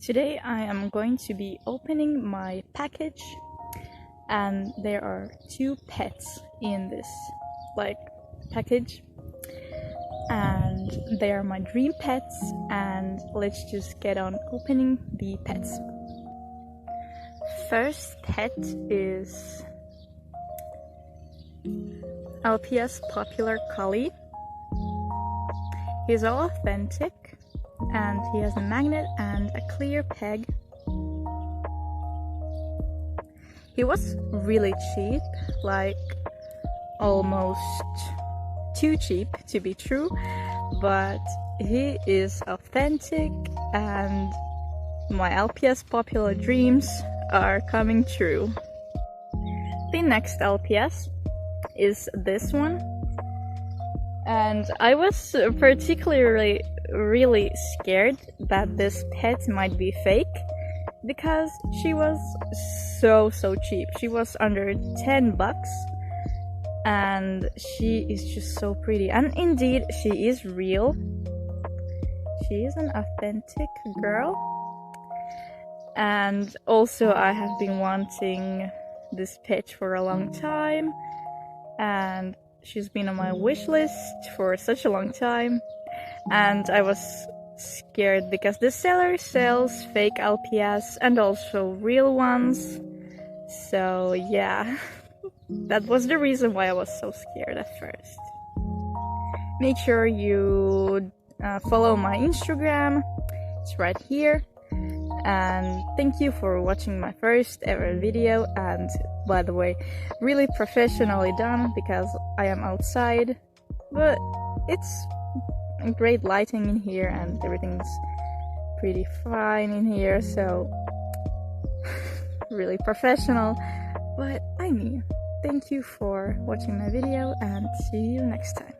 Today I am going to be opening my package, and there are two pets in this package, and they are my dream pets, and let's just get on opening the pets. First pet is LPS popular collie. He's all authentic, and he has a magnet and a clear peg. He was really cheap, like almost too cheap to be true, but he is authentic and my LPS popular dreams are coming true. The next LPS is this one, and I was particularly really scared that this pet might be fake because she was so cheap. She was under 10 bucks and she is just so pretty, and indeed she is real. She is an authentic girl, and also I have been wanting this pet for a long time, and she's been on my wish list for such a long time. And I was scared because the seller sells fake LPS and also real ones. So yeah, that was the reason why I was so scared at first. Make sure you follow my Instagram, it's right here. And thank you for watching my first ever video, and by the way, really professionally done because I am outside, but it's great lighting in here and everything's pretty fine in here, so really professional. But I mean, thank you for watching my video and see you next time.